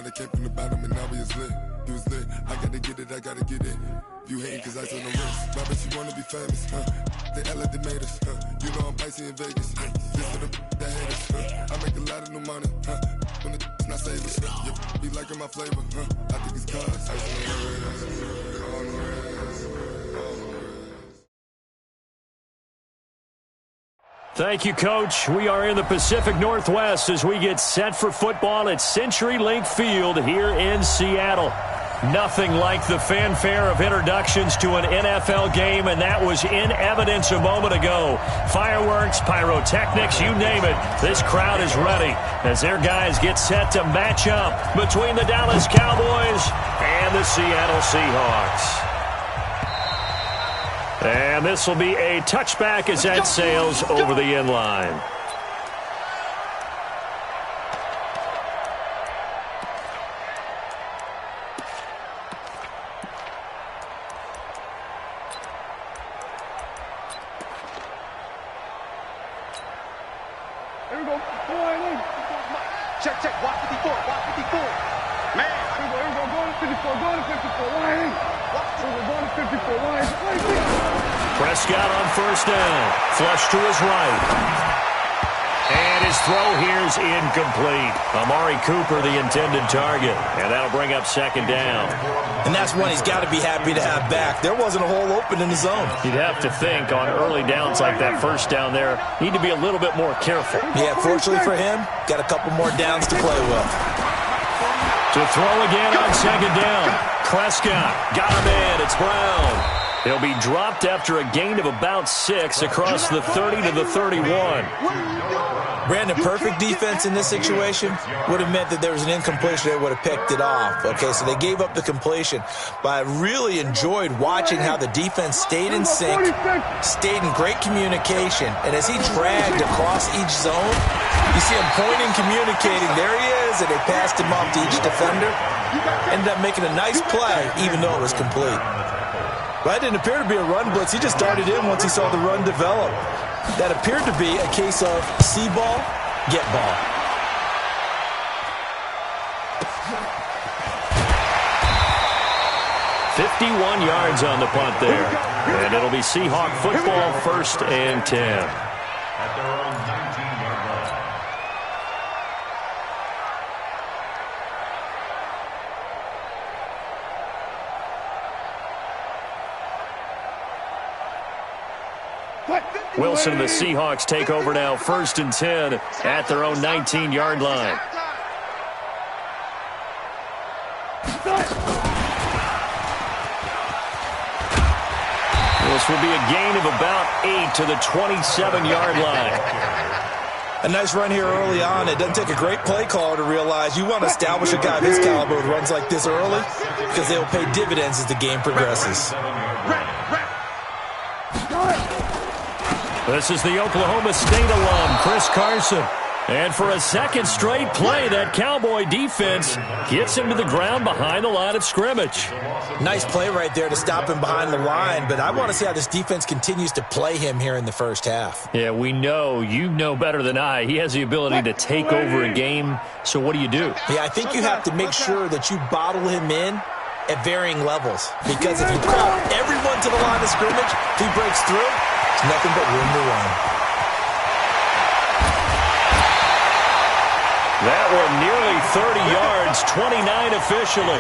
I came from the bottom and now we is lit. You was lit, I gotta get it, I gotta get it. You hating cause I took no risks. Why bet you wanna be famous, huh? They act like they made us, huh? You know I'm icy in Vegas, this for the that hate us, huh? I make a lot of new money, huh? When the not save us, you be liking my flavor, huh? I think it's cause ice on the wrist, on the wrist, on the wrist. Thank you, Coach. We are in the Pacific Northwest as we get set for football at CenturyLink Field here in Seattle. Nothing like the fanfare of introductions to an NFL game, and that was in evidence a moment ago. Fireworks, pyrotechnics, you name it. This crowd is ready as their guys get set to match up between the Dallas Cowboys and the Seattle Seahawks. And this will be a touchback as that sails over the end line. Here we go. Check, watch 54, watch 54. Man, here we go, go to 54, go to 54. Line. Go to 54, line. Prescott on first down. Flush to his right. And his throw here is incomplete. Amari Cooper, the intended target. And that'll bring up second down. And that's one he's got to be happy to have back. There wasn't a hole open in the zone. You'd have to think on early downs like that first down there, need to be a little bit more careful. Yeah, fortunately for him, got a couple more downs to play with. To throw again on second down. Prescott got him in. It's Brown. He'll be dropped after a gain of about 6 across the 30 to the 31. Brandon, perfect defense in this situation would have meant that there was an incompletion. They would have picked it off. Okay, so they gave up the completion. But I really enjoyed watching how the defense stayed in sync, stayed in great communication. And as he dragged across each zone, you see him pointing, communicating. There he is, and they passed him off to each defender. Ended up making a nice play, even though it was complete. That didn't appear to be a run blitz. He just darted in once he saw the run develop. That appeared to be a case of see ball, get ball. .51 yards on the punt there. And it'll be Seahawk football, 1st and 10. At their own 19-yard line. Wilson and the Seahawks take over now, 1st and 10 at their own 19-yard line. This will be a gain of about 8 to the 27-yard line. A nice run here early on. It doesn't take a great play caller to realize you want to establish a guy of his caliber with runs like this early because they will pay dividends as the game progresses. This is the Oklahoma State alum, Chris Carson. And for a second straight play, that Cowboy defense gets him to the ground behind the line of scrimmage. Nice play right there to stop him behind the line, but I want to see how this defense continues to play him here in the first half. Yeah, we know. You know better than I. He has the ability to take over a game, so what do you do? Yeah, I think you have to make sure that you bottle him in at varying levels, because if you crowd everyone to the line of scrimmage, if he breaks through, there's nothing but room to run. That one nearly 30 yards, 29 officially.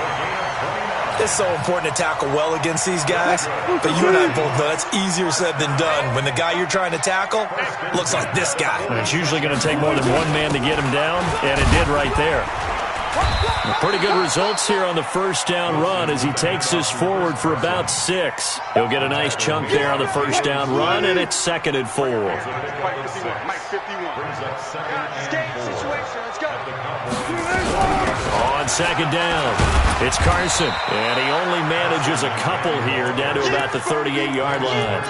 It's so important to tackle well against these guys, but you and I both know that's easier said than done. When the guy you're trying to tackle looks like this guy. And it's usually going to take more than one man to get him down, and it did right there. Pretty good results here on the first down run as he takes this forward for about 6. He'll get a nice chunk there on the first down run, and it's 2nd and 4. On 2nd down, it's Carson, and he only manages a couple here down to about the 38-yard line.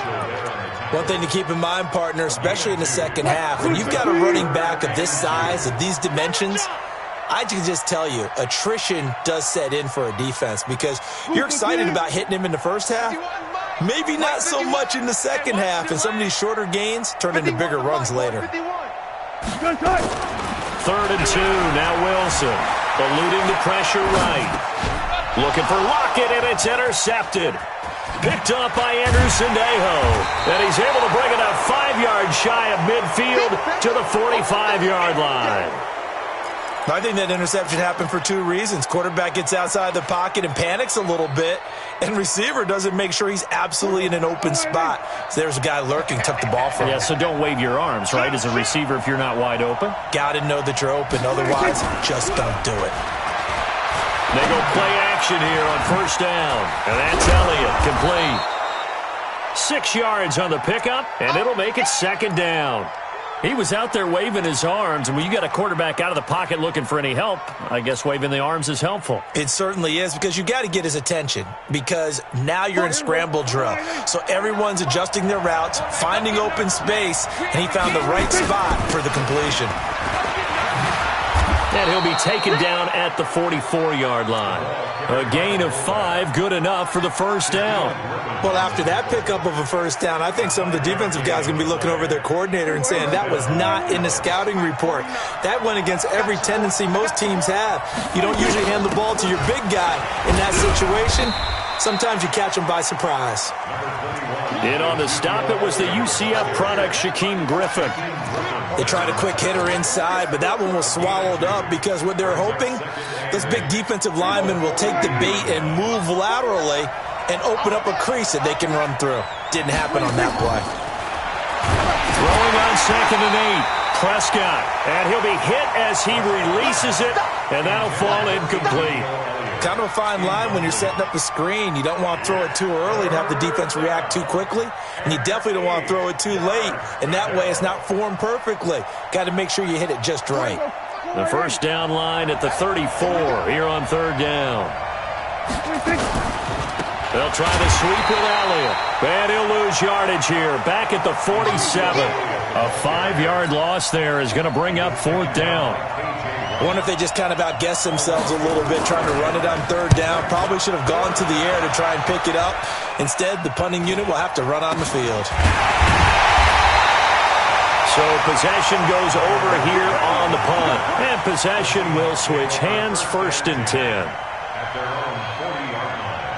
One thing to keep in mind, partner, especially in the second half, when you've got a running back of this size, of these dimensions, I can just tell you, attrition does set in for a defense because you're excited about hitting him in the first half. Maybe not so much in the second half, and some of these shorter gains turn into bigger runs later. 3rd and 2, now Wilson. Eluding the pressure right. Looking for Lockett, and it's intercepted. Picked up by Sandejo. And he's able to bring it up 5 yards shy of midfield to the 45-yard line. I think that interception happened for 2 reasons. Quarterback gets outside the pocket and panics a little bit, and receiver doesn't make sure he's absolutely in an open spot. So there's a guy lurking, took the ball from him. Yeah, so don't wave your arms, right, as a receiver if you're not wide open. Got to know that you're open. Otherwise, just don't do it. They go play action here on first down, and that's Elliott, complete. 6 yards on the pickup, and it'll make it second down. He was out there waving his arms, and when you got a quarterback out of the pocket looking for any help, I guess waving the arms is helpful. It certainly is, because you got to get his attention, because now you're in scramble drill. So everyone's adjusting their routes, finding open space, and he found the right spot for the completion. And he'll be taken down at the 44-yard line. A gain of 5, good enough for the first down. Well, after that pickup of a first down, I think some of the defensive guys are going to be looking over their coordinator and saying that was not in the scouting report. That went against every tendency most teams have. You don't usually hand the ball to your big guy in that situation. Sometimes you catch them by surprise. In on the stop, it was the UCF product, Shaquem Griffin. They tried a quick hitter inside, but that one was swallowed up because what they're hoping, this big defensive lineman will take the bait and move laterally and open up a crease that they can run through. Didn't happen on that play. Throwing on 2nd and 8, Prescott. And he'll be hit as he releases it, and that'll fall incomplete. Kind of a fine line when you're setting up the screen. You don't want to throw it too early and have the defense react too quickly, and you definitely don't want to throw it too late, and that way it's not formed perfectly. Got to make sure you hit it just right. The first down line at the 34 here on third down. They'll try to sweep with Elliott, and he'll lose yardage here. Back at the 47. A 5-yard loss there is going to bring up fourth down. I wonder if they just kind of outguessed themselves a little bit trying to run it on third down. Probably should have gone to the air to try and pick it up. Instead, the punting unit will have to run on the field. So possession goes over here on the punt. And possession will switch hands, 1st and 10. At their own 40-yard line.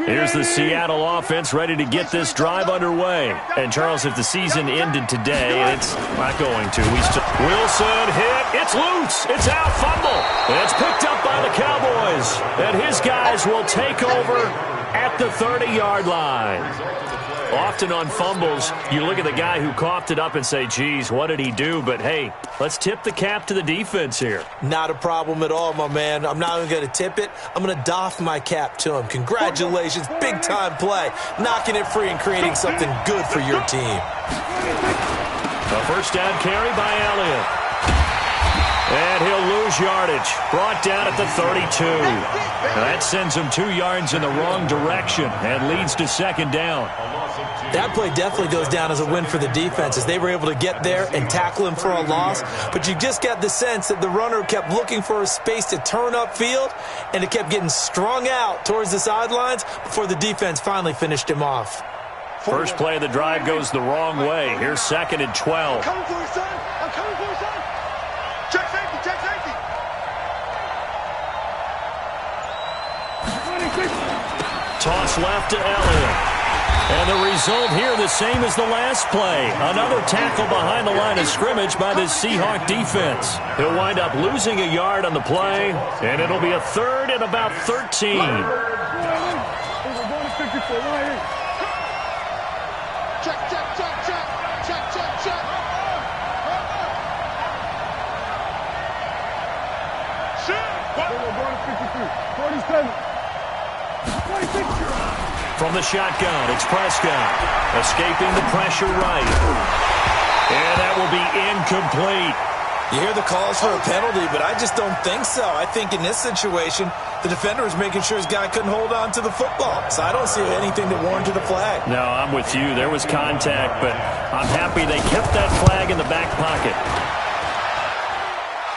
Here's the Seattle offense ready to get this drive underway. And, Charles, if the season ended today, and it's not going to, Wilson hit. It's loose. It's out. Fumble. And it's picked up by the Cowboys. And his guys will take over at the 30-yard line. Often on fumbles, you look at the guy who coughed it up and say, geez, what did he do? But, hey, let's tip the cap to the defense here. Not a problem at all, my man. I'm not even going to tip it. I'm going to doff my cap to him. Congratulations. Big-time play. Knocking it free and creating something good for your team. A first down carry by Elliott. And he'll lose yardage. Brought down at the 32. That sends him 2 yards in the wrong direction and leads to second down. That play definitely goes down as a win for the defense as they were able to get there and tackle him for a loss. But you just got the sense that the runner kept looking for a space to turn upfield, and it kept getting strung out towards the sidelines before the defense finally finished him off. First play of the drive goes the wrong way. Here's 2nd and 12. I'm coming for you, son. I'm coming for you, son. Check safety, check safety. Toss left to Elliott. And the result here the same as the last play. Another tackle behind the line of scrimmage by this Seahawk defense. He'll wind up losing a yard on the play, and it'll be a 3rd and about 13. Check, check, check, check. Check, check, check. Shit. We're going to 53. 47. 26. From the shotgun, it's Prescott. Escaping the pressure right. And that will be incomplete. You hear the calls for a penalty, but I just don't think so. I think in this situation, the defender was making sure his guy couldn't hold on to the football. So I don't see anything that warranted a flag. No, I'm with you. There was contact, but I'm happy they kept that flag in the back pocket.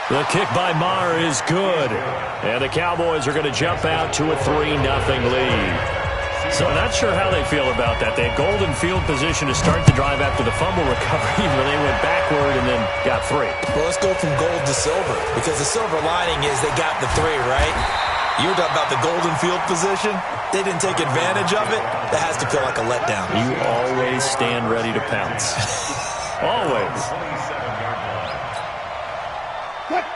The kick by Maher is good. And the Cowboys are going to jump out to a 3-0 lead. So not sure how they feel about that. They had golden field position to start the drive after the fumble recovery where they went backward and then got 3. Well, let's go from gold to silver, because the silver lining is they got the 3, right? You were talking about the golden field position. They didn't take advantage of it. That has to feel like a letdown. You always stand ready to pounce. Always.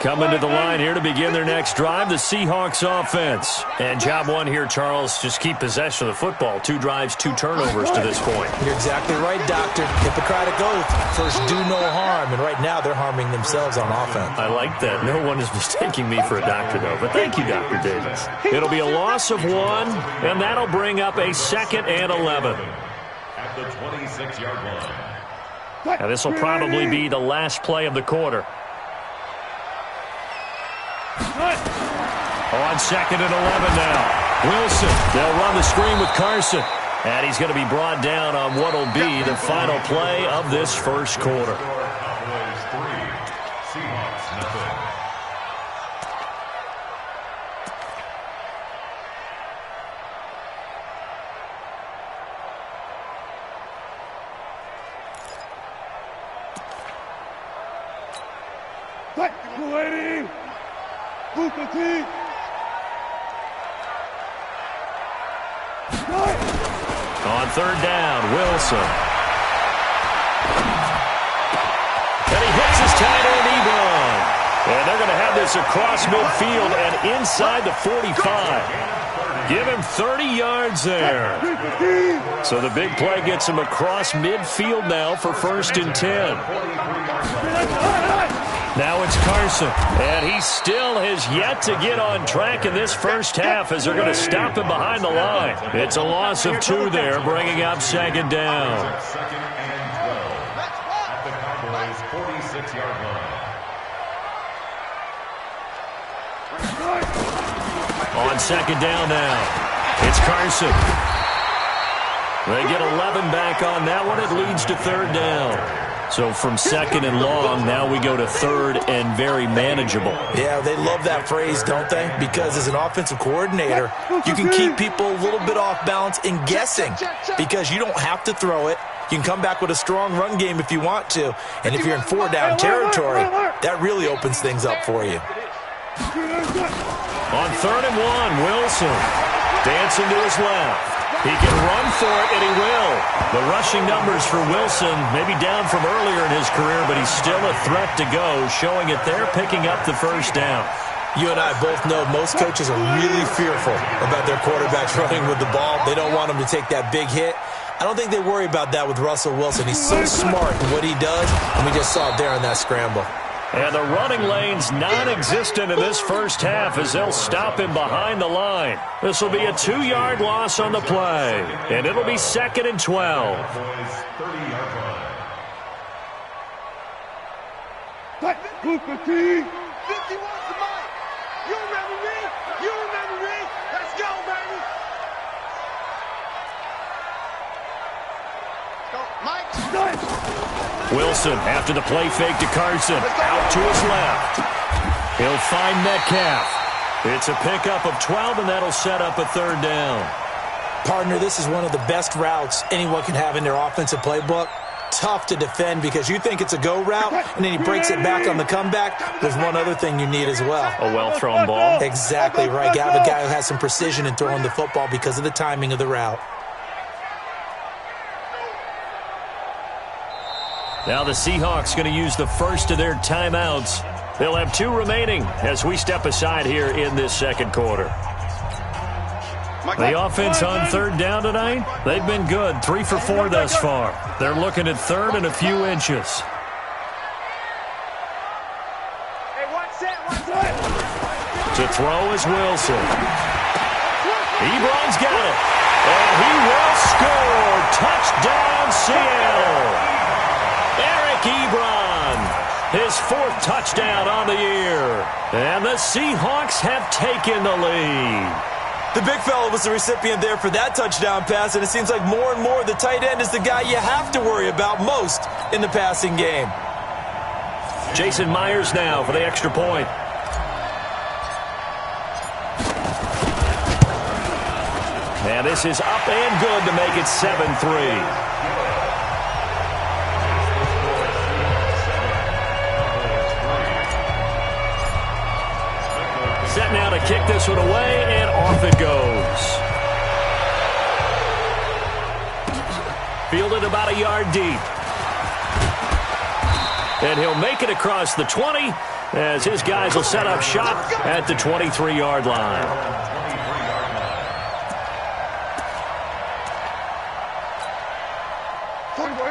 Coming to the line here to begin their next drive, the Seahawks offense. And job one here, Charles, just keep possession of the football. 2 drives, 2 turnovers to this point. You're exactly right, Doctor. Hippocratic oath. First, do no harm. And right now, they're harming themselves on offense. I like that. No one is mistaking me for a doctor, though. But thank you, Dr. Davis. It'll be a loss of 1, and that'll bring up a 2nd and 11. At the 26-yard line. Now, this will probably be the last play of the quarter. On 2nd and 11 now. Wilson, they'll run the screen with Carson. And he's going to be brought down on what will be the final play of this first quarter. Cowboys 3, Seahawks nothing. Waiting. Booker T. On 3rd down, Wilson. And he hits his tight end, Ebron. And they're going to have this across midfield and inside the 45. Give him 30 yards there. So the big play gets him across midfield now for 1st and 10. Now it's Carson, and he still has yet to get on track in this first half as they're going to stop him behind the line. It's a loss of 2 there, bringing up 2nd down. 2nd and 12 at the Cowboys' 46-yard line. On 2nd down now, it's Carson. They get 11 back on that one. It leads to 3rd down. So from 2nd and long, now we go to 3rd and very manageable. Yeah, they love that phrase, don't they? Because as an offensive coordinator, you can keep people a little bit off balance in guessing because you don't have to throw it. You can come back with a strong run game if you want to. And if you're in 4-down territory, that really opens things up for you. On 3rd and 1, Wilson dancing to his left. He can run for it, and he will. The rushing numbers for Wilson maybe down from earlier in his career, but he's still a threat to go, showing it there, picking up the 1st down. You and I both know most coaches are really fearful about their quarterbacks running with the ball. They don't want him to take that big hit. I don't think they worry about that with Russell Wilson. He's so smart in what he does, and we just saw it there in that scramble. And the running lane's non-existent in this first half as they'll stop him behind the line. This will be a 2-yard loss on the play, and it'll be 2nd and 12. Cowboys' 30-yard line. Booker T. 50 wants the mic. You remember me? You remember me? Let's go, baby. Go, Mike. Wilson, after the play fake to Carson, out to his left. He'll find Metcalf. It's a pickup of 12, and that'll set up a 3rd down. Partner, this is one of the best routes anyone can have in their offensive playbook. Tough to defend because you think it's a go route, and then he breaks it back on the comeback. There's one other thing you need as well. A well-thrown ball. Exactly right. You have a guy who has some precision in throwing the football because of the timing of the route. Now the Seahawks going to use the first of their timeouts. They'll have 2 remaining as we step aside here in this second quarter. The offense on 3rd down tonight, they've been good. 3 for 4 thus far. They're looking at 3rd and a few inches. Hey, watch that. To throw is Wilson. Ebron's got it. And he will score. Touchdown, Seattle. Ebron, his 4th touchdown on the year. And the Seahawks have taken the lead. The big fella was the recipient there for that touchdown pass, and it seems like more and more the tight end is the guy you have to worry about most in the passing game. Jason Myers now for the extra point. And this is up and good to make it 7-3. Set now to kick this one away, and off it goes. Fielded about a yard deep. And he'll make it across the 20 as his guys will set up shop at the 23-yard line.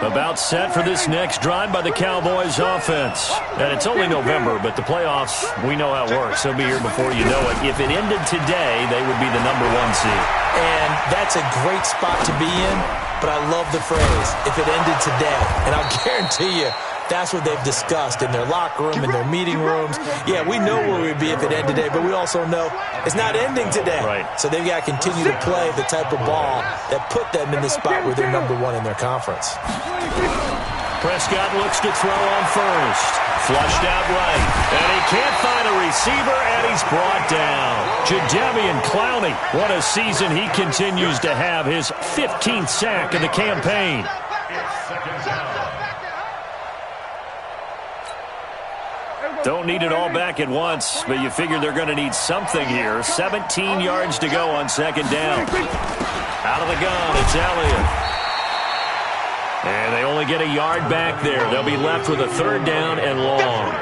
About set for this next drive by the Cowboys offense. And it's only November, but the playoffs, we know how it works. They'll be here before you know it. If it ended today, they would be the #1 seed. And that's a great spot to be in, but I love the phrase, if it ended today. And I'll guarantee you, that's what they've discussed in their locker room, in their meeting rooms. Yeah, we know where we'd be if it ended today, but we also know it's not ending today. Right. So they've got to continue to play the type of ball that put them in the spot where they're #1 in their conference. Prescott looks to throw on first. Flushed out right. And he can't find a receiver, and he's brought down. Jadeveon Clowney, what a season he continues to have. His 15th sack of the campaign. Don't need it all back at once, but you figure they're going to need something here. 17 yards to go on second down. Out of the gun, it's Elliott. And they only get a yard back there. They'll be left with a third down and long.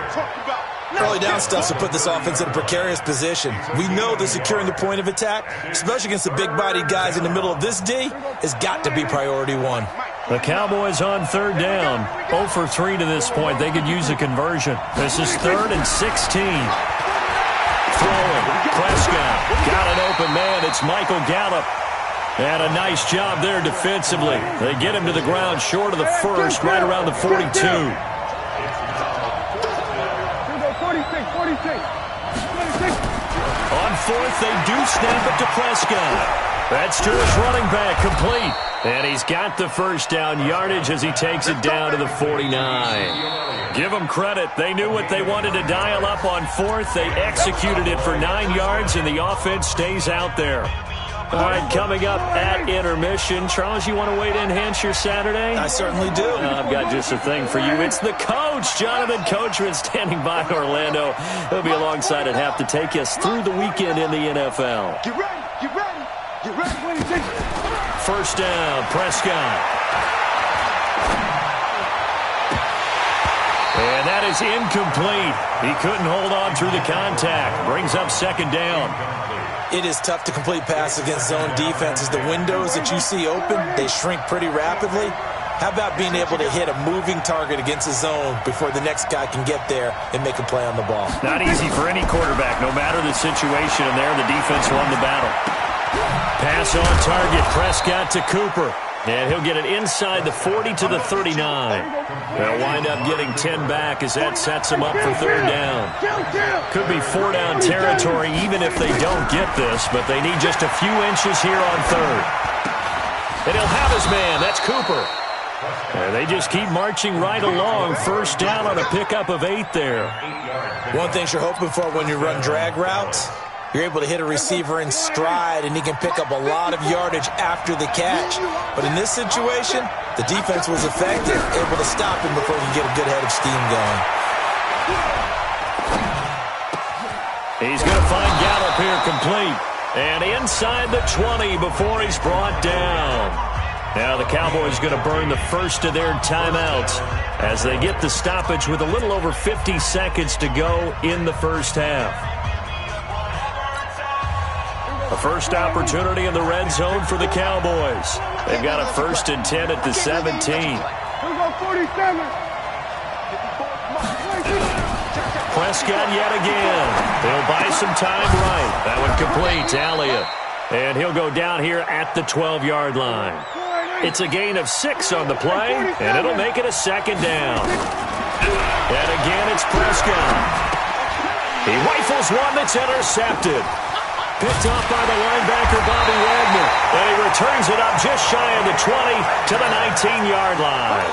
Early down stuff to put this offense in a precarious position. We know that securing the point of attack, especially against the big-bodied guys in the middle of this D, has got to be priority one. The Cowboys on third down. 0 for 3 to this point. They could use a conversion. This is 3rd and 16. Throwing. Prescott. Got an open man. It's Michael Gallup. And a nice job there defensively. They get him to the ground short of the first, right around the 42. 46. On fourth, they do snap it to Prescott. That's to his running back, complete. And he's got the first down yardage as he takes it down to the 49. Give them credit. They knew what they wanted to dial up on fourth. They executed it for 9 yards, and the offense stays out there. All right, coming up at intermission. Charles, you want to weigh to enhance your Saturday? I certainly do. I've got just a thing for you. It's the coach, Jonathan Coachman, standing by in Orlando. He'll be alongside at half to take us through the weekend in the NFL. Get ready, get ready, get ready. First down, Prescott. And that is incomplete. He couldn't hold on through the contact. Brings up second down. It is tough to complete passes against zone defenses. The windows that you see open, they shrink pretty rapidly. How about being able to hit a moving target against a zone before the next guy can get there and make a play on the ball? Not easy for any quarterback, no matter the situation. And there, the defense won the battle. Pass on target, Prescott to Cooper. And he'll get it inside the 40 to the 39. They'll wind up getting 10 back as that sets him up for third down. Could be 4-down territory even if they don't get this, but they need just a few inches here on third. And he'll have his man. That's Cooper. And they just keep marching right along. First down on a pickup of 8 there. One thing you're hoping for when you run drag routes, you're able to hit a receiver in stride, and he can pick up a lot of yardage after the catch. But in this situation, the defense was effective, able to stop him before he could get a good head of steam going. He's going to find Gallup here complete. And inside the 20 before he's brought down. Now the Cowboys going to burn the first of their timeouts as they get the stoppage with a little over 50 seconds to go in the first half. A first opportunity in the red zone for the Cowboys. They've got a 1st and 10 at the 17. Prescott yet again. He'll buy some time right. That one complete to Elliott. And he'll go down here at the 12-yard line. It's a gain of 6 on the play, and it'll make it a second down. And again, it's Prescott. He rifles one that's intercepted. Picked off by the linebacker, Bobby Wagner. And he returns it up just shy of the 20 to the 19-yard line.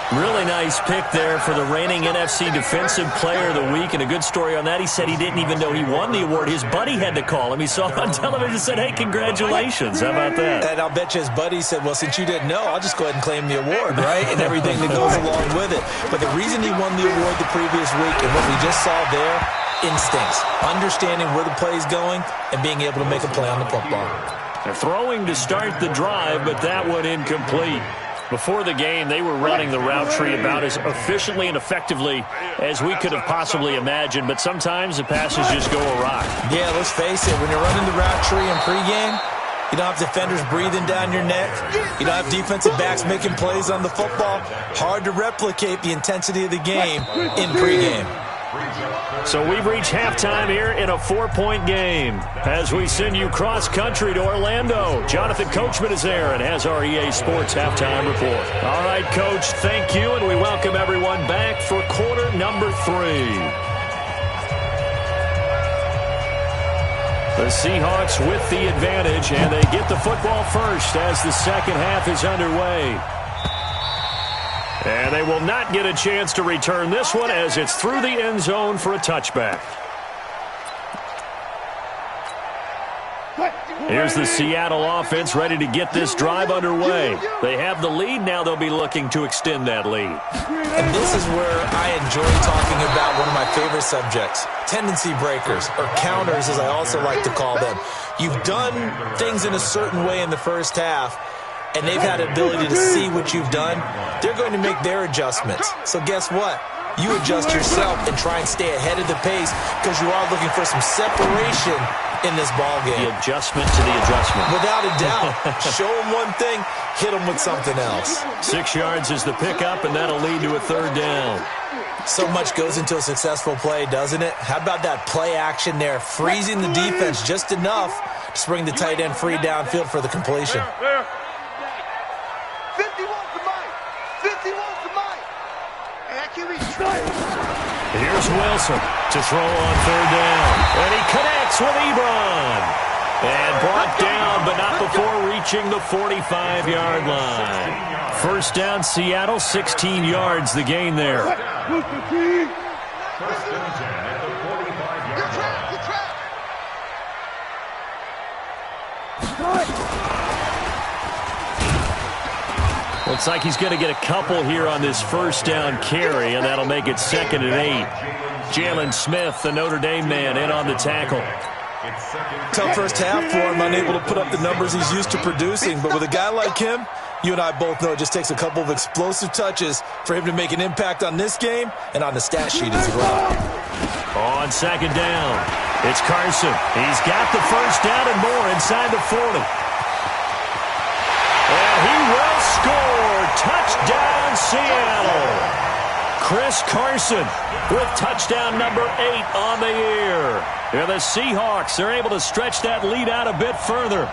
Really nice pick there for the reigning NFC Defensive Player of the Week, and a good story on that. He said he didn't even know he won the award. His buddy had to call him. He saw it on television and said, hey, congratulations. How about that? And I'll bet you his buddy said, well, since you didn't know, I'll just go ahead and claim the award, right? And everything that goes along with it. But the reason he won the award the previous week and what we just saw there, instincts, understanding where the play is going and being able to make a play on the football. They're throwing to start the drive, but that one incomplete. Before the game, they were running the route tree about as efficiently and effectively as we could have possibly imagined, but sometimes the passes just go awry. Yeah, let's face it, when you're running the route tree in pregame, you don't have defenders breathing down your neck. You don't have defensive backs making plays on the football. Hard to replicate the intensity of the game in pregame. So we've reached halftime here in a 4-point game. As we send you cross-country to Orlando, Jonathan Coachman is there and has our EA Sports halftime report. All right, Coach, thank you, and we welcome everyone back for quarter number 3. The Seahawks with the advantage, and they get the football first as the second half is underway. And they will not get a chance to return this one as it's through the end zone for a touchback. Here's the Seattle offense ready to get this drive underway. They have the lead. Now they'll be looking to extend that lead. And this is where I enjoy talking about one of my favorite subjects, tendency breakers, or counters as I also like to call them. You've done things in a certain way in the first half, and they've had the ability to see what you've done. They're going to make their adjustments. So guess what? You adjust yourself and try and stay ahead of the pace because you are looking for some separation in this ball game. The adjustment to the adjustment. Without a doubt. Show them one thing, hit them with something else. 6 yards is the pickup, and that'll lead to a third down. So much goes into a successful play, doesn't it? How about that play action there, freezing the defense just enough to bring the tight end free downfield for the completion. 50 wants the mic. 50 wants the mic. And that QB's trying. Here's Wilson to throw on third down. And he connects with Ebron. And brought down, but not before reaching the 45-yard line. First down, Seattle, 16 yards, the gain there. First and 10 at the 45-yard line. Looks like he's going to get a couple here on this first down carry, and that'll make it 2nd and 8. Jalen Smith, the Notre Dame man, in on the tackle. Tough first half for him, unable to put up the numbers he's used to producing. But with a guy like him, you and I both know it just takes a couple of explosive touches for him to make an impact on this game and on the stat sheet as well. On 2nd down, it's Carson. He's got the first down and more inside the 40. And he will score. Touchdown, Seattle. Chris Carson with touchdown number 8 on the year. And the Seahawks, they're able to stretch that lead out a bit further.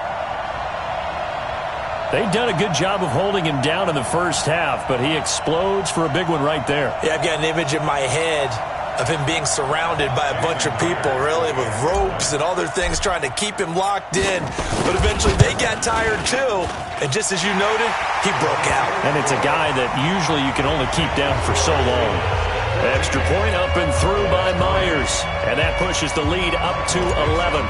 They've done a good job of holding him down in the first half, but he explodes for a big one right there. Yeah, I've got an image in my head of him being surrounded by a bunch of people, really, with ropes and other things trying to keep him locked in. But eventually they got tired, too. And just as you noted, he broke out. And it's a guy that usually you can only keep down for so long. Extra point up and through by Myers. And that pushes the lead up to 11.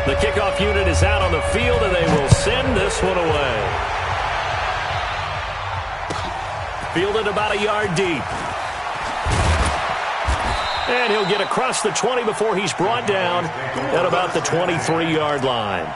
The kickoff unit is out on the field, and they will send this one away. Fielded about a yard deep. And he'll get across the 20 before he's brought down at about the 23-yard line.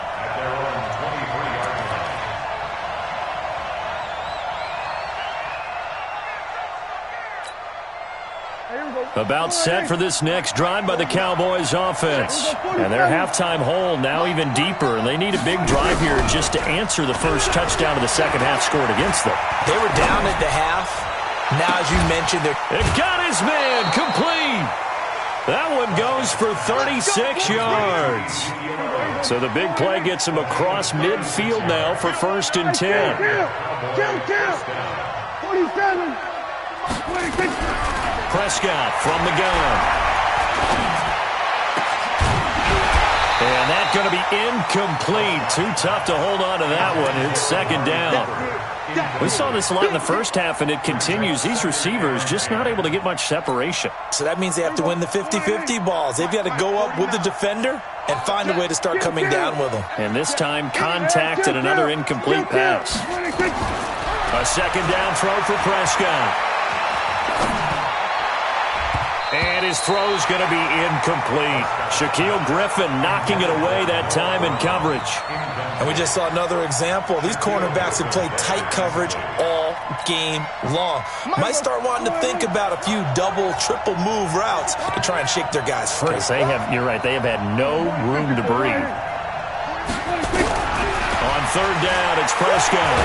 About set for this next drive by the Cowboys offense. And their halftime hole now even deeper, and they need a big drive here just to answer the first touchdown of the second half scored against them. They were down at the half. Now, as you mentioned, it got his man complete. That one goes for 36 yards. So the big play gets him across midfield now for 1st and 10. 47. Prescott from the gun. And that's going to be incomplete. Too tough to hold on to that one. It's 2nd down. We saw this a lot in the first half, and it continues. These receivers just not able to get much separation. So that means they have to win the 50-50 balls. They've got to go up with the defender and find a way to start coming down with them. And this time, contact and another incomplete pass. A second down throw for Prescott. And his throw's going to be incomplete. Shaquille Griffin knocking it away that time in coverage. And we just saw another example. These cornerbacks have played tight coverage all game long. Might start wanting to think about a few double, triple move routes to try and shake their guys free. You're right, they have had no room to breathe. On third down, it's Prescott.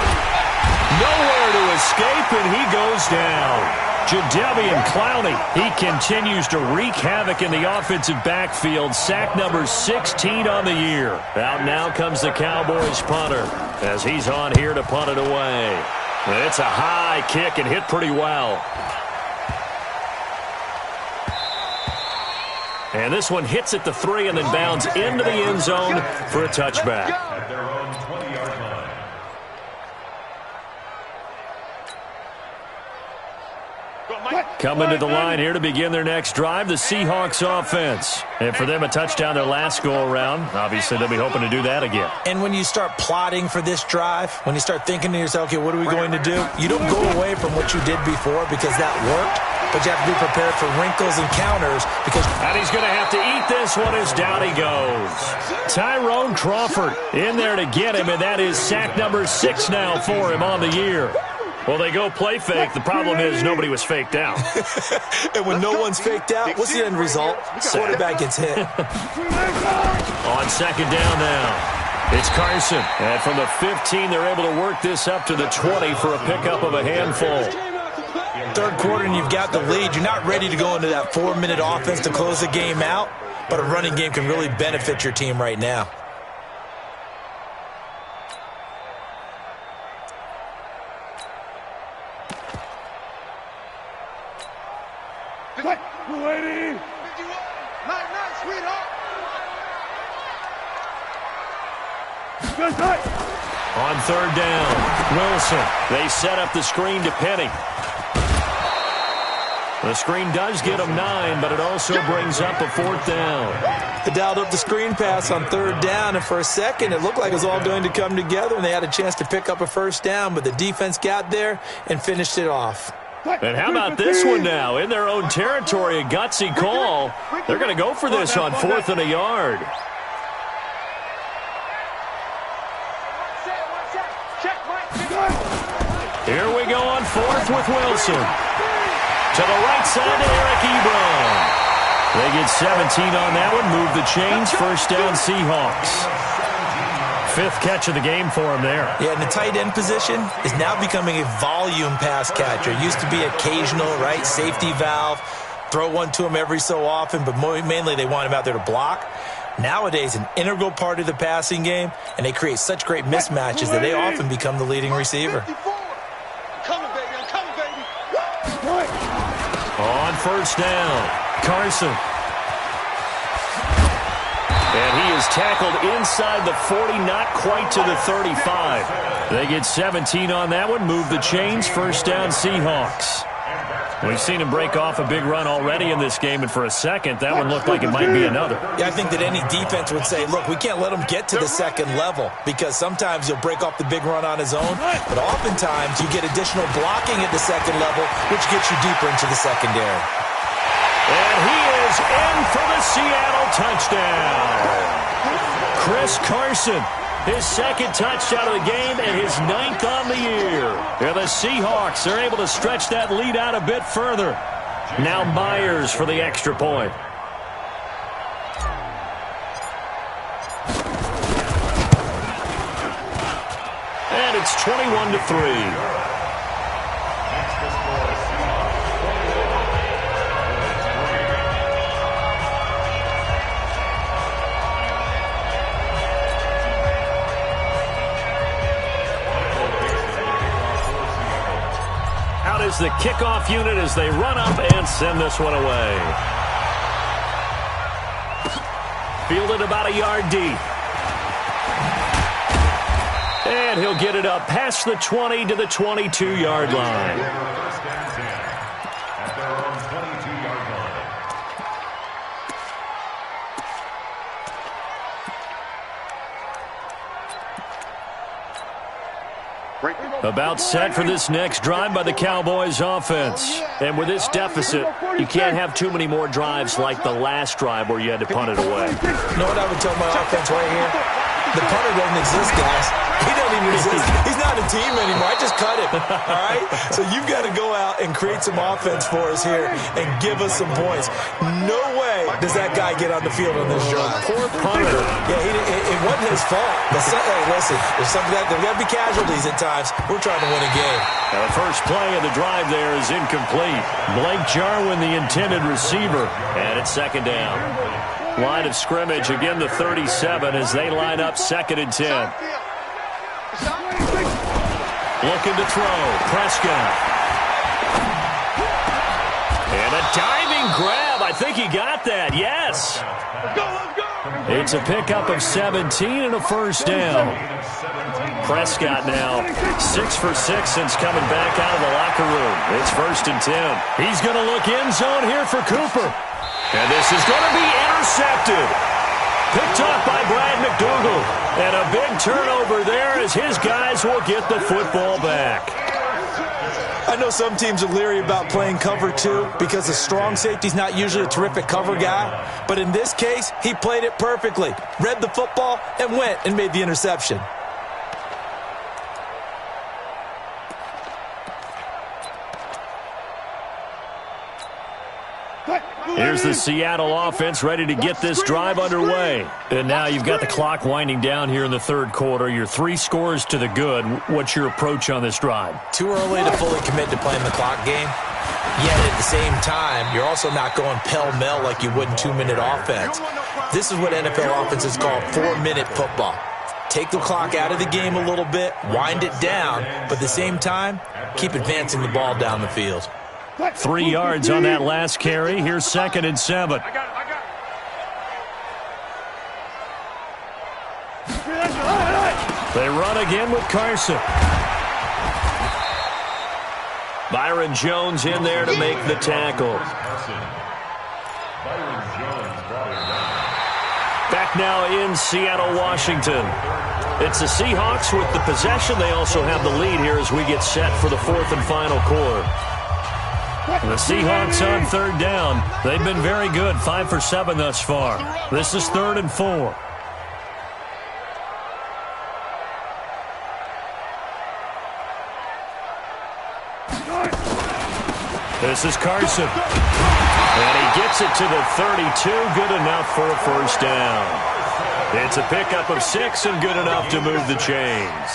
Nowhere to escape, and he goes down. Jadeveon Clowney, he continues to wreak havoc in the offensive backfield. Sack number 16 on the year. Out now comes the Cowboys punter as he's on here to punt it away. It's a high kick and hit pretty well. And this one hits at the 3 and then bounds into the end zone for a touchback. At their own 20-yard line. Coming to the line here to begin their next drive, the Seahawks offense. And for them, a touchdown their last go-around. Obviously, they'll be hoping to do that again. And when you start plotting for this drive, when you start thinking to yourself, okay, what are we going to do? You don't go away from what you did before because that worked, but you have to be prepared for wrinkles and counters because... And he's going to have to eat this one as down he goes. Tyrone Crawford in there to get him, and that is sack number 6 now for him on the year. Well, they go play fake. The problem is nobody was faked out. And when no one's faked out, what's the end result? Quarterback gets hit. On second down now, it's Carson. And from the 15, they're able to work this up to the 20 for a pickup of a handful. Third quarter, and you've got the lead. You're not ready to go into that 4-minute offense to close the game out, but a running game can really benefit your team right now. Lady! Night, sweetheart! On third down, Wilson. They set up the screen to Penny. The screen does get him 9, but it also brings up a 4th down. They dialed up the screen pass on third down, and for a second, it looked like it was all going to come together, and they had a chance to pick up a first down, but the defense got there and finished it off. And how about this one now? In their own territory, a gutsy call. They're going to go for this on 4th and a yard. Here we go on 4th with Wilson. To the right side to Eric Ebron. They get 17 on that one. Move the chains. First down, Seahawks. 5th catch of the game for him there. Yeah, and the tight end position is now becoming a volume pass catcher. It used to be occasional, right? Safety valve. Throw one to him every so often, but mainly they want him out there to block. Nowadays, an integral part of the passing game, and they create such great mismatches that they often become the leading receiver. I'm coming, baby. On first down, Carson. And he is tackled inside the 40, not quite to the 35. They get 17 on that one. Move the chains. First down, Seahawks. We've seen him break off a big run already in this game, and for a second, that one looked like it might be another. Yeah, I think that any defense would say, look, we can't let him get to the second level because sometimes he'll break off the big run on his own, but oftentimes you get additional blocking at the second level, which gets you deeper into the secondary. And he is in for the Seattle touchdown. Chris Carson, his 2nd touchdown of the game and his 9th on the year. And the Seahawks are able to stretch that lead out a bit further. Now Myers for the extra point. And it's 21-3. Is the kickoff unit as they run up and send this one away. Fielded about a yard deep. And he'll get it up past the 20 to the 22-yard line. First and 10 at their own 22-yard line. About set for this next drive by the Cowboys offense. And with this deficit, you can't have too many more drives like the last drive where you had to punt it away. You know what I would tell my offense right here? The punter doesn't exist, guys. He doesn't even exist. He's not a team anymore. I just cut him, all right? So you've got to go out and create some offense for us here and give us some points. No way does that guy get on the field on this drive. Poor punter. Yeah, it wasn't his fault. But hey, listen, there's got to be casualties at times. We're trying to win a game. Now the first play of the drive there is incomplete. Blake Jarwin, the intended receiver, and it's second down. Line of scrimmage, again the 37 as they line up 2nd and 10. Looking to throw, Prescott. And a diving grab. I think he got that, yes. It's a pickup of 17 and a first down. Prescott now 6 for 6 since coming back out of the locker room. It's 1st and 10. He's going to look end zone here for Cooper. And this is going to be intercepted. Picked off by Brad McDougal. And a big turnover there as his guys will get the football back. I know some teams are leery about playing cover 2 because a strong safety's not usually a terrific cover guy. But in this case, he played it perfectly. Read the football and went and made the interception. Here's the Seattle offense ready to get this drive underway. And now you've got the clock winding down here in the third quarter. You're 3 scores to the good. What's your approach on this drive? Too early to fully commit to playing the clock game. Yet at the same time, you're also not going pell-mell like you would in 2-minute offense. This is what NFL offenses call 4-minute football. Take the clock out of the game a little bit, wind it down, but at the same time, keep advancing the ball down the field. 3 yards on that last carry. Here's 2nd and 7. They run again with Carson. Byron Jones in there to make the tackle. Back now in Seattle, Washington. It's the Seahawks with the possession. They also have the lead here as we get set for the 4th and final quarter. The Seahawks on 3rd down. They've been very good, 5 for 7 thus far. This is 3rd and 4. This is Carson. And he gets it to the 32, good enough for a first down. It's a pickup of 6 and good enough to move the chains.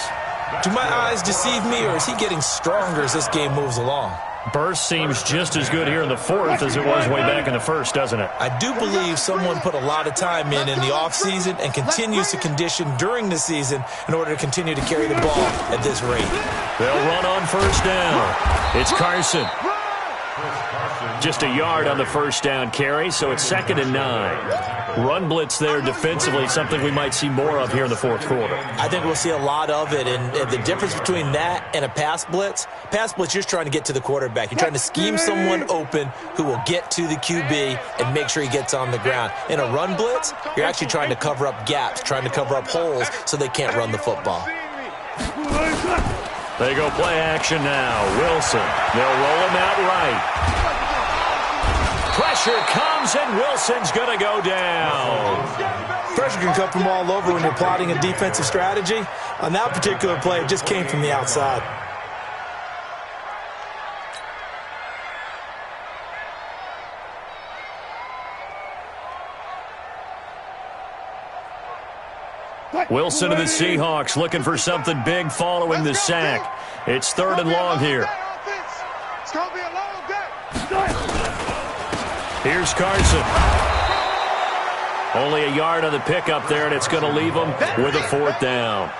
Do my eyes deceive me, or is he getting stronger as this game moves along? Burst seems just as good here in the 4th as it was way back in the 1st, doesn't it? I do believe someone put a lot of time in the offseason and continues to condition during the season in order to continue to carry the ball at this rate. They'll run on first down. It's Carson. Just a yard on the first down carry, so it's 2nd and 9. Run blitz there defensively, something we might see more of here in the 4th quarter. I think we'll see a lot of it, and the difference between that and a pass blitz, you're just trying to get to the quarterback. You're trying to scheme someone open who will get to the QB and make sure he gets on the ground. In a run blitz, you're actually trying to cover up gaps, trying to cover up holes so they can't run the football. They go play action now. Wilson. They'll roll him out right. Pressure comes, and Wilson's going to go down. Pressure can come from all over when you're plotting a defensive strategy. On that particular play, it just came from the outside. Wilson of the Seahawks looking for something big following the sack. It's 3rd and long here. It's going to be a long day. Here's Carson. Only a yard on the pickup there, and it's going to leave them with a 4th down.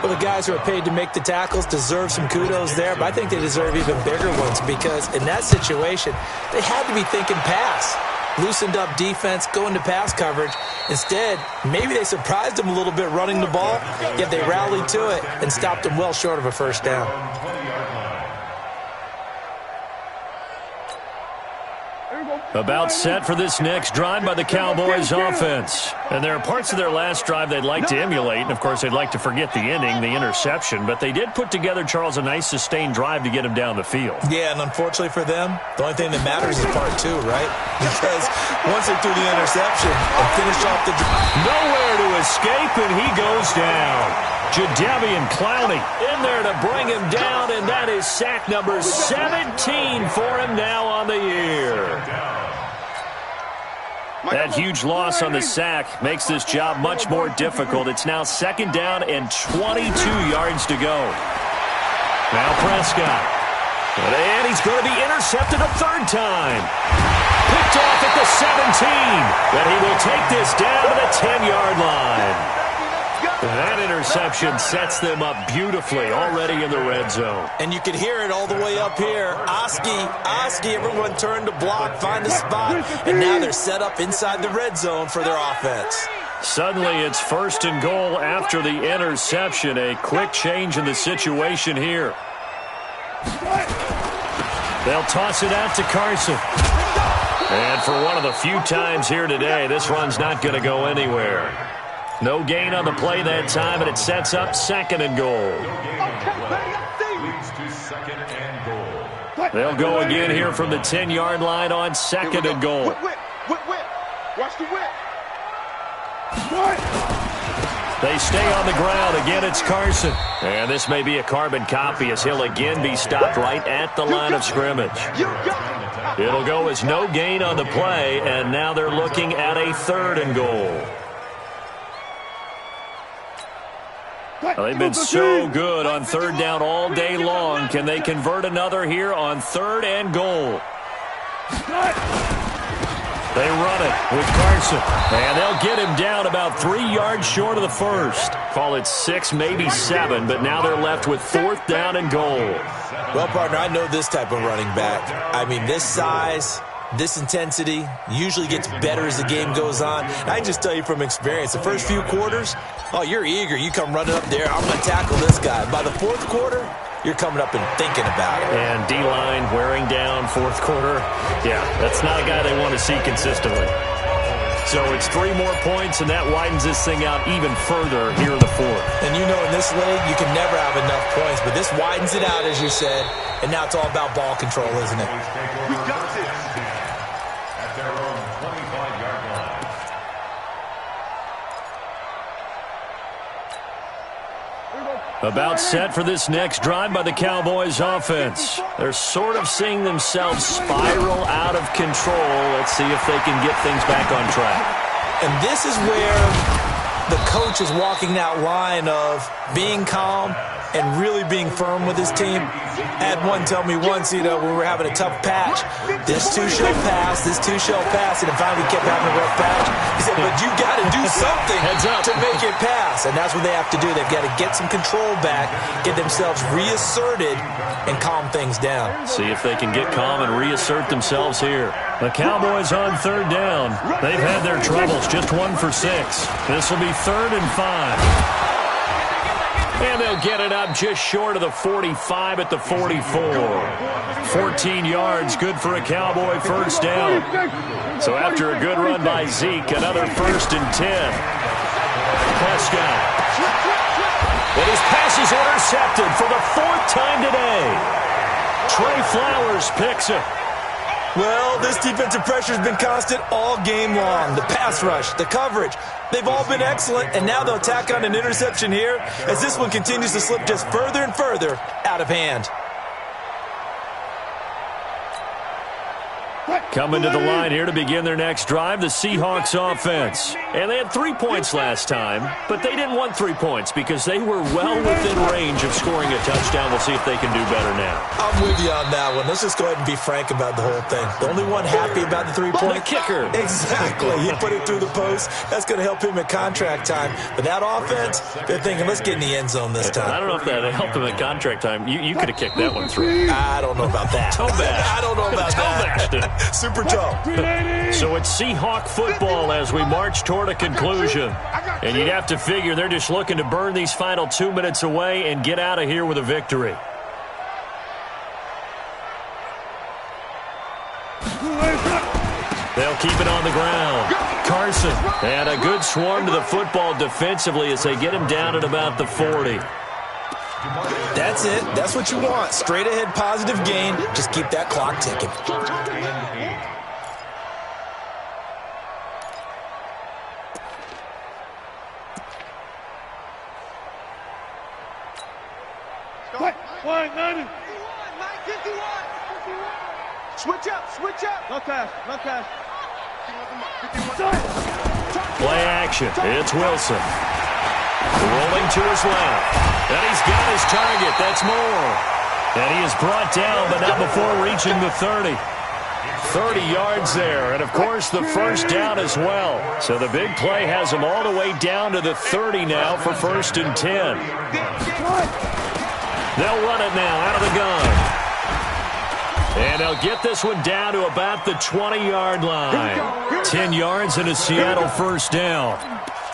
Well, the guys who are paid to make the tackles deserve some kudos there, but I think they deserve even bigger ones because in that situation, they had to be thinking pass. loosened up defense, going to pass coverage. Instead, maybe they surprised them a little bit running the ball, yet they rallied to it and stopped them well short of a first down. About set for this next drive by the Cowboys offense. And there are parts of their last drive they'd like to emulate, and of course they'd like to forget the ending, the interception, but they did put together, Charles, a nice sustained drive to get him down the field. Yeah, and unfortunately for them, the only thing that matters is part two, right? Because once they threw the interception and finished off the drive. Nowhere to escape, and he goes down. Jadeveon Clowney in there to bring him down, and that is sack number 17 for him now on the year. That huge loss on the sack makes this job much more difficult. It's now second down and 22 yards to go. Now Prescott. And he's going to be intercepted a third time. Picked off at the 17. But he will take this down to the 10-yard line. That interception sets them up beautifully already in the red zone. And you can hear it all the way up here. Oski, everyone turned to block, find a spot, and now they're set up inside the red zone for their offense. Suddenly it's first and goal after the interception. A quick change in the situation here. They'll toss it out to Carson. And for one of the few times here today, this run's not going to go anywhere. No gain on the play that time, and it sets up second and goal. They'll go again here from the 10-yard line on second and goal. Watch the whip. They stay on the ground. Again, it's Carson. And this may be a carbon copy as he'll again be stopped right at the line of scrimmage. It'll go as no gain on the play, and now they're looking at a third and goal. Well, they've been so good on third down all day long. Can they convert another here on third and goal? They run it with Carson. And they'll get him down about 3 yards short of the first. Call it 6, maybe 7, but now they're left with fourth down and goal. Well, partner, I know this type of running back. I mean, this size, this intensity usually gets better as the game goes on. And I just tell you from experience, the first few quarters, oh, you're eager. You come running up there, I'm going to tackle this guy. By the fourth quarter, you're coming up and thinking about it. And D-line wearing down fourth quarter. Yeah, that's not a guy they want to see consistently. So it's 3 more points, and that widens this thing out even further here in the fourth. And you know in this league, you can never have enough points, but this widens it out, as you said, and now it's all about ball control, isn't it? We got this. At their own 25-yard line. About set for this next drive by the Cowboys offense. They're sort of seeing themselves spiral out of control. Let's see if they can get things back on track. And this is where the coach is walking that line of being calm and really being firm with his team. I had one tell me once, we were having a tough patch. This too shall pass, this too shall pass, and finally kept having a rough patch. He said, but you got to do something to make it pass. And that's what they have to do. They've got to get some control back, get themselves reasserted, and calm things down. See if they can get calm and reassert themselves here. The Cowboys on third down. They've had their troubles, just 1 for 6. This will be 3rd and 5. And they'll get it up just short of the 45 at the 44. 14 yards, good for a Cowboy first down. So after a good run by Zeke, another 1st and 10. Prescott. And his pass is intercepted for the 4th time today. Trey Flowers picks it. Well, this defensive pressure has been constant all game long. The pass rush, the coverage, they've all been excellent, and now they'll tack on an interception here as this one continues to slip just further and further out of hand. Coming to the line here to begin their next drive, the Seahawks offense. And they had 3 points last time, but they didn't want 3 points because they were well within range of scoring a touchdown. We'll see if they can do better now. I'm with you on that one. Let's just go ahead and be frank about the whole thing. The only one happy about the 3-point? The kicker. Exactly. He put it through the post. That's going to help him at contract time. But that offense, they're thinking, let's get in the end zone this time. I don't know if that helped him at contract time. You could have kicked that one through. I don't know about that. Toe bash. I don't know about that. Super tall. So it's Seahawk football as we march toward a conclusion. And you'd have to figure they're just looking to burn these final 2 minutes away and get out of here with a victory. They'll keep it on the ground. Carson, and a good swarm to the football defensively as they get him down at about the 40. That's it. That's what you want. Straight ahead positive gain. Just keep that clock ticking. Switch up, switch up. No pass, no pass. Play action. It's Wilson. Rolling to his left. And he's got his target. That's Moore. And he is brought down, but not before reaching the 30. 30 yards there. And, of course, the first down as well. So the big play has him all the way down to the 30 now for 1st and 10. They'll run it now out of the gun. And they'll get this one down to about the 20-yard line. 10 yards and a Seattle first down.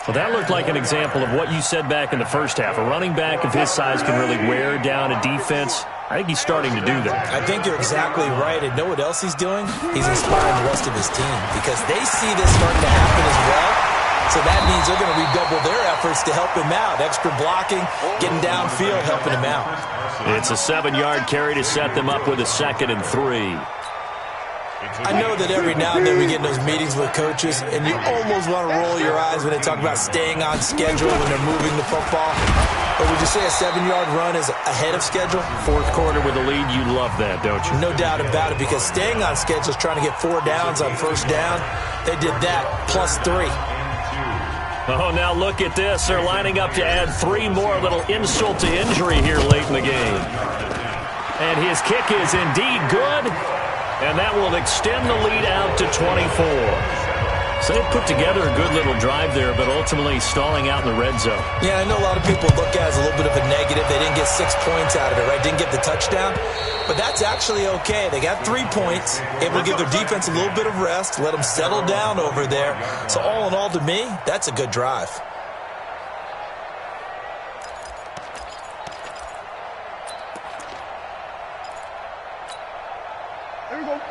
Well, that looked like an example of what you said back in the first half. A running back of his size can really wear down a defense. I think he's starting to do that. I think you're exactly right. And know what else he's doing? He's inspiring the rest of his team because they see this starting to happen as well. So that means they're going to redouble their efforts to help him out. Extra blocking, getting downfield, helping him out. It's a 7-yard carry to set them up with a 2nd and 3. I know that every now and then we get in those meetings with coaches, and you almost want to roll your eyes when they talk about staying on schedule when they're moving the football. But would you say a 7-yard run is ahead of schedule? Fourth quarter with a lead, you love that, don't you? No doubt about it, because staying on schedule is trying to get 4 downs on first down. They did that, plus 3. Oh, now look at this. They're lining up to add 3 more, little insult to injury here late in the game. And his kick is indeed good, and that will extend the lead out to 24. So they put together a good little drive there, but ultimately stalling out in the red zone. Yeah, I know a lot of people look at it as a little bit of a negative. They didn't get 6 points out of it, right? Didn't get the touchdown. But that's actually okay. They got 3 points, able to give their defense a little bit of rest, let them settle down over there. So all in all, to me, that's a good drive.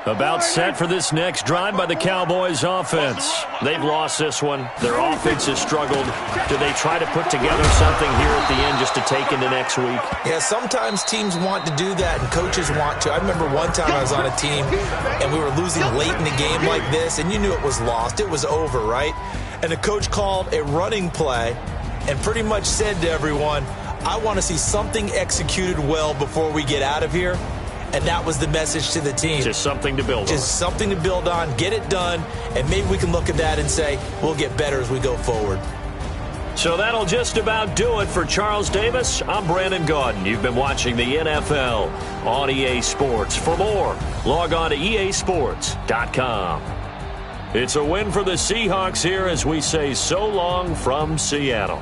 About set for this next drive by the Cowboys offense. They've lost this one. Their offense has struggled. Do they try to put together something here at the end just to take into next week? Yeah, sometimes teams want to do that and coaches want to. I remember one time I was on a team and we were losing late in the game like this, and you knew it was lost. It was over, right? And the coach called a running play and pretty much said to everyone, I want to see something executed well before we get out of here. And that was the message to the team. Just something to build on. Just something to build on, get it done, and maybe we can look at that and say, we'll get better as we go forward. So that'll just about do it for Charles Davis. I'm Brandon Gaudin. You've been watching the NFL on EA Sports. For more, log on to easports.com. It's a win for the Seahawks here as we say so long from Seattle.